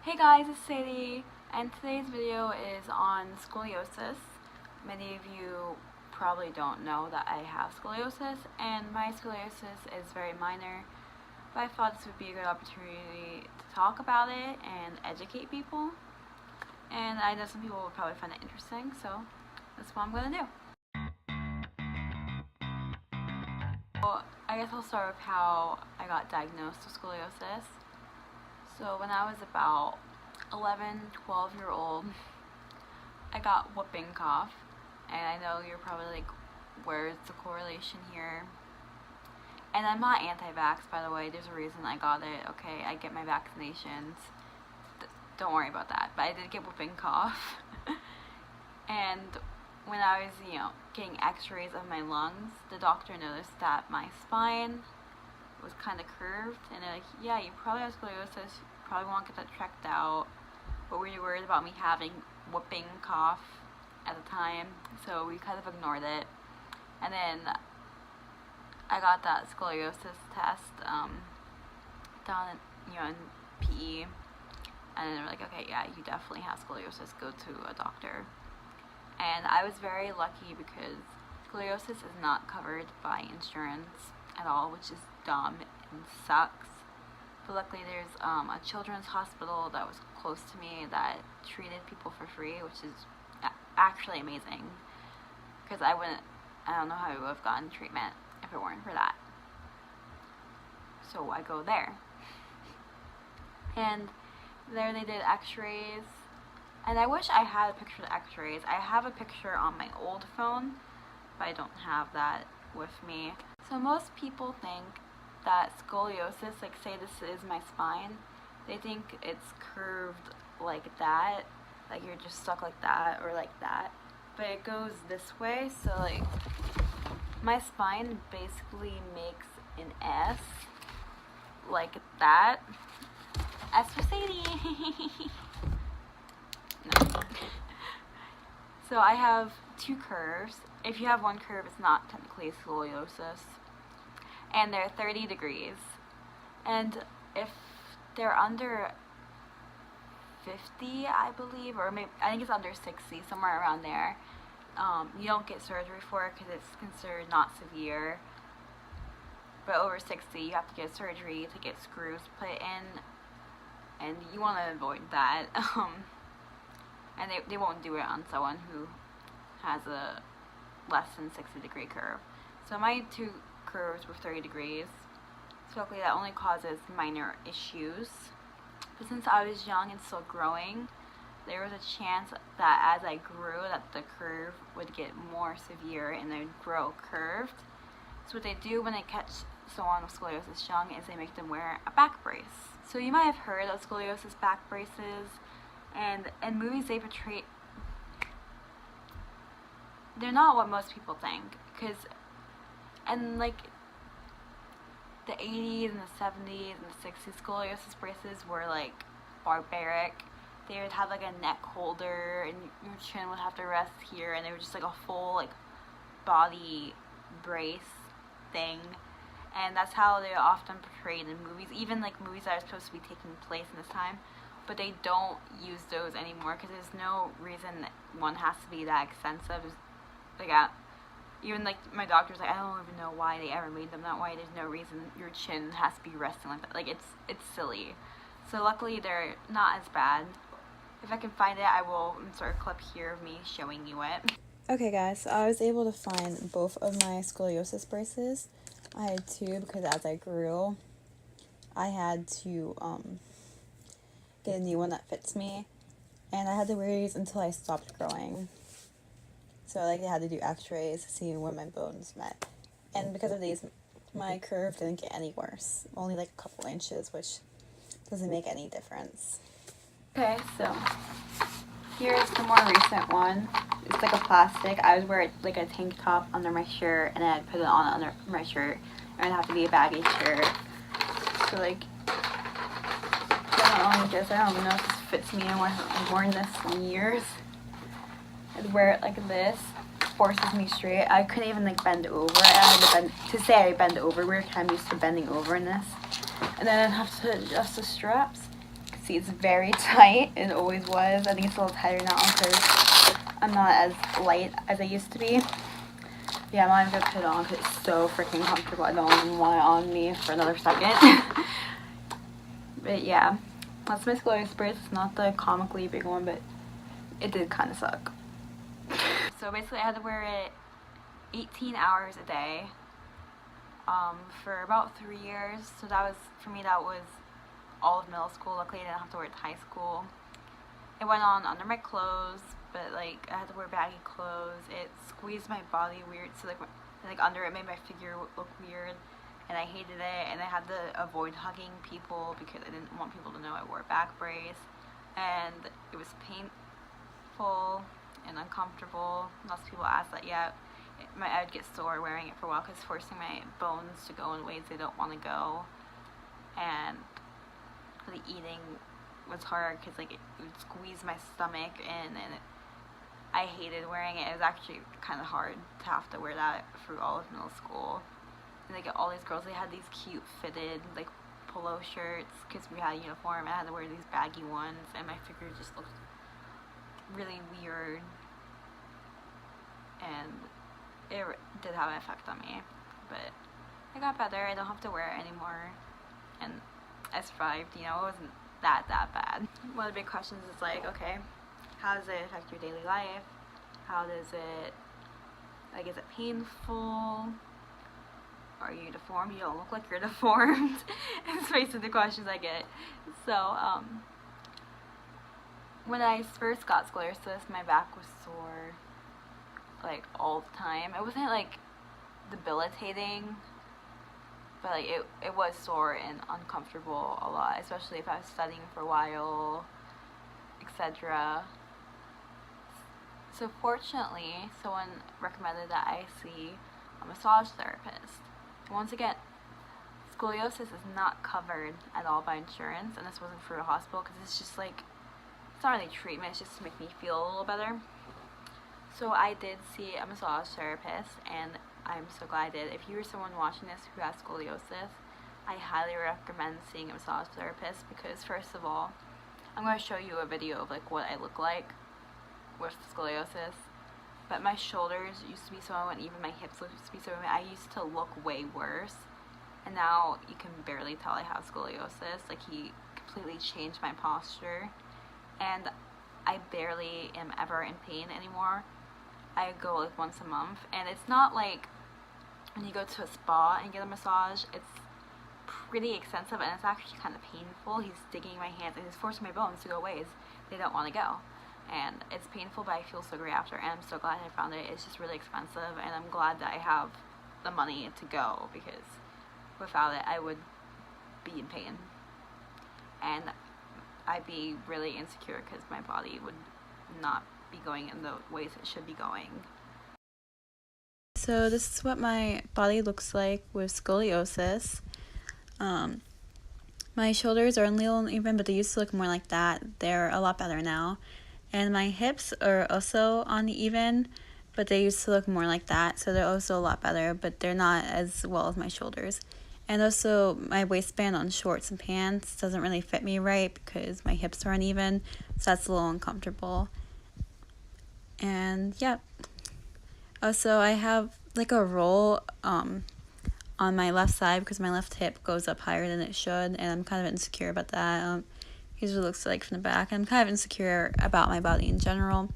Hey guys, it's Sadie, and today's video is on scoliosis. Many of you probably don't know that I have scoliosis, and my scoliosis is very minor, but I thought this would be a good opportunity to talk about it and educate people. And I know some people will probably find it interesting, so that's what I'm gonna do. So I guess I'll start with how I got diagnosed with scoliosis. So when I was about 11, 12-year-old, I got whooping cough. And I know you're probably like, where's the correlation here? And I'm not anti-vax, by the way. There's a reason I got it. Okay, I get my vaccinations. Don't worry about that. But I did get whooping cough. And when I was, getting x-rays of my lungs, the doctor noticed that my spine was kind of curved, and they're like, yeah, you probably have scoliosis, you probably want to get that checked out, but we were worried about me having whooping cough at the time, so we kind of ignored it. And then I got that scoliosis test done in PE, and they were like, okay, yeah, you definitely have scoliosis, go to a doctor. And I was very lucky because scoliosis is not covered by insurance at all, which is dumb and sucks. But luckily there's a children's hospital that was close to me that treated people for free, which is actually amazing, because I don't know how I would have gotten treatment if it weren't for that. So I go there, and there they did x-rays, and I wish I had a picture of the x-rays. I have a picture on my old phone, but I don't have that with me. So most people think that scoliosis, like say this is my spine, they think it's curved like that, like you're just stuck like that or like that, but it goes this way. So like my spine basically makes an S like that. S for Sadie. No. So I have two curves. If you have one curve, it's not technically scoliosis. And they're 30 degrees. And if they're under 50, I believe, or maybe, I think it's under 60, somewhere around there, you don't get surgery for it because it's considered not severe. But over 60, you have to get surgery to get screws put in, and you want to avoid that. And they won't do it on someone who has a less than 60-degree curve. So my two curves were 30 degrees. So luckily that only causes minor issues. But since I was young and still growing, there was a chance that as I grew that the curve would get more severe and they would grow curved. So what they do when they catch someone with scoliosis young is they make them wear a back brace. So you might have heard of scoliosis back braces, and in movies they portray, they're not what most people think, because in like the 80s and the 70s and the 60s, scoliosis braces were like barbaric. They would have like a neck holder and your chin would have to rest here, and they were just like a full like body brace thing. And that's how they're often portrayed in movies, even like movies that are supposed to be taking place in this time. But they don't use those anymore because there's no reason that one has to be that extensive. Like even like my doctor's like, I don't even know why they ever made them that way. There's no reason your chin has to be resting like that. Like it's silly. So luckily they're not as bad. If I can find it, I will insert a clip here of me showing you it. Okay guys, so I was able to find both of my scoliosis braces. I had two because as I grew, I had to get a new one that fits me, and I had to wear these until I stopped growing. So like I had to do x-rays to see where my bones met. And because of these, my curve didn't get any worse. Only like a couple inches, which doesn't make any difference. Okay, so here's the more recent one. It's like a plastic. I was wearing like a tank top under my shirt, and then I'd put it on under my shirt, and it'd have to be a baggy shirt. So like, I don't even know if this fits me. I've worn this in years. I'd wear it like this. Forces me straight. I couldn't even like bend over. I had to bend to say I bend over. We're kind of used to bending over in this, and then I'd have to adjust the straps. see it's very tight. It always was. I think it's a little tighter now because I'm not as light as I used to be. Yeah, I'm not even gonna put it on because it's so freaking comfortable. I don't even want it on me for another second. But yeah, that's my scoliosis brace. It's not the comically big one, but it did kind of suck. So basically I had to wear it 18 hours a day for about 3 years. So that was, for me, that was all of middle school. Luckily I didn't have to wear it to high school. It went on under my clothes, but like I had to wear baggy clothes. It squeezed my body weird, so like under it made my figure look weird, and I hated it. And I had to avoid hugging people because I didn't want people to know I wore a back brace, and it was painful and uncomfortable. Lots of people ask that. Yeah, I would get sore wearing it for a while because it's forcing my bones to go in ways they don't want to go, and the eating was hard because like it would squeeze my stomach in, and I hated wearing it. It was actually kind of hard to have to wear that through all of middle school. And like all these girls, they had these cute fitted like polo shirts because we had a uniform. I had to wear these baggy ones, and my figure just looked really weird, and it did have an effect on me. But I got better. I don't have to wear it anymore, and I survived. You know, it wasn't that bad. One of the big questions is like, okay, how does it affect your daily life? How does it, like, is it painful? Are you deformed? You don't look like you're deformed. It's basically the questions I get. So when I first got scoliosis, my back was sore like all the time. It wasn't like debilitating, but like it was sore and uncomfortable a lot, especially if I was studying for a while, etc. So fortunately, someone recommended that I see a massage therapist. And once again, scoliosis is not covered at all by insurance, and this wasn't through a hospital because it's just like, it's not really treatment, it's just to make me feel a little better. So I did see a massage therapist, and I'm so glad I did. If you are someone watching this who has scoliosis, I highly recommend seeing a massage therapist because, first of all, I'm going to show you a video of like what I look like with scoliosis. But my shoulders used to be so low, and even my hips used to be so low. I used to look way worse, and now you can barely tell I have scoliosis. Like, he completely changed my posture, and I barely am ever in pain anymore. I go like once a month, and it's not like when you go to a spa and get a massage. It's pretty extensive, and it's actually kind of painful. He's digging my hands, and he's forcing my bones to go ways they don't want to go. And it's painful, but I feel so great after, and I'm so glad I found it. It's just really expensive, and I'm glad that I have the money to go, because without it, I would be in pain. And I'd be really insecure because my body would not be going in the ways it should be going. So this is what my body looks like with scoliosis. My shoulders are a little uneven, but they used to look more like that. They're a lot better now. And my hips are also uneven, but they used to look more like that, so they're also a lot better, but they're not as well as my shoulders. And also, my waistband on shorts and pants doesn't really fit me right because my hips are uneven, so that's a little uncomfortable. And yeah. Also, I have like a roll on my left side because my left hip goes up higher than it should, and I'm kind of insecure about that. Here's what it looks like from the back. I'm kind of insecure about my body in general,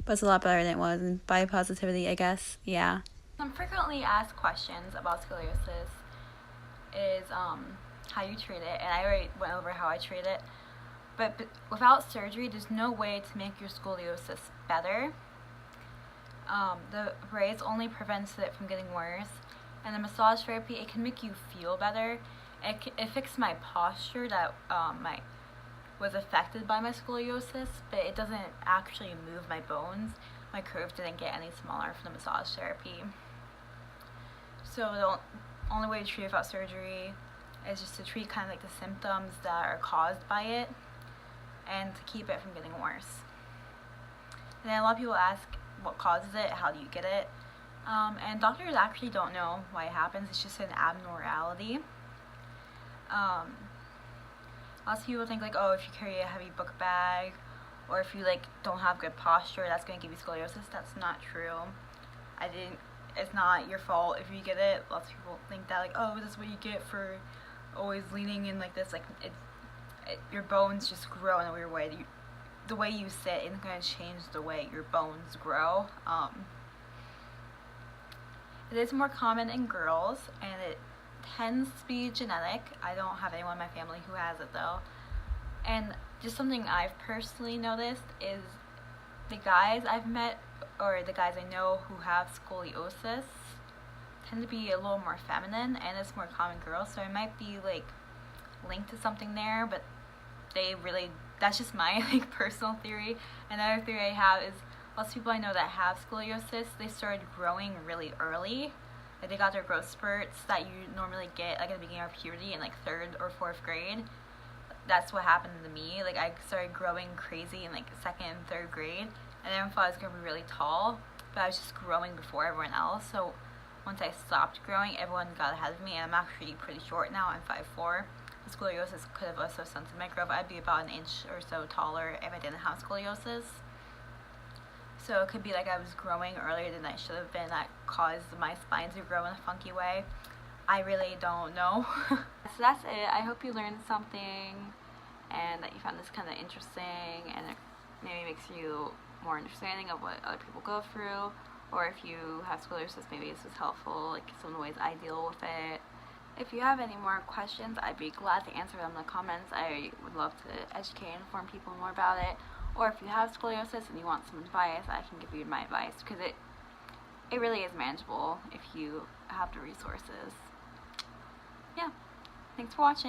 but it's a lot better than it was. And body positivity, I guess, yeah. Some frequently asked questions about scoliosis is how you treat it, and I already went over how I treat it. But without surgery, there's no way to make your scoliosis better. The brace only prevents it from getting worse, and the massage therapy, it can make you feel better. It fixed my posture that was affected by my scoliosis, but it doesn't actually move my bones. My curve didn't get any smaller from the massage therapy. So the only way to treat it without surgery is just to treat kind of like the symptoms that are caused by it and to keep it from getting worse. And then a lot of people ask what causes it, how do you get it? And doctors actually don't know why it happens. It's just an abnormality. Lots of people think like, oh, if you carry a heavy book bag or if you like don't have good posture, that's going to give you scoliosis. That's not true. It's not your fault if you get it. Lots of people think that like, oh, this is what you get for always leaning in like this. Like your bones just grow in a weird way. The way you sit is going to change the way your bones grow. It is more common in girls, and it tends to be genetic. I don't have anyone in my family who has it though. And just something I've personally noticed is the guys I've met or the guys I know who have scoliosis tend to be a little more feminine, and it's more common in girls, so it might be like linked to something there, but that's just my like personal theory. Another theory I have is lots of people I know that have scoliosis, they started growing really early. Like they got their growth spurts that you normally get like at the beginning of puberty in like 3rd or 4th grade. That's what happened to me. Like I started growing crazy in like 2nd and 3rd grade, and everyone thought I was going to be really tall, but I was just growing before everyone else. So once I stopped growing, everyone got ahead of me, and I'm actually pretty short now. I'm 5'4". Scoliosis could have also stunted my growth. I'd be about an inch or so taller if I didn't have scoliosis. So it could be like I was growing earlier than I should have been. That caused my spine to grow in a funky way. I really don't know. So that's it. I hope you learned something and that you found this kind of interesting, and it maybe makes you more understanding of what other people go through. Or if you have scoliosis, maybe this was helpful, like some of the ways I deal with it. If you have any more questions, I'd be glad to answer them in the comments. I would love to educate and inform people more about it. Or if you have scoliosis and you want some advice, I can give you my advice, because it really is manageable if you have the resources. Yeah, thanks for watching.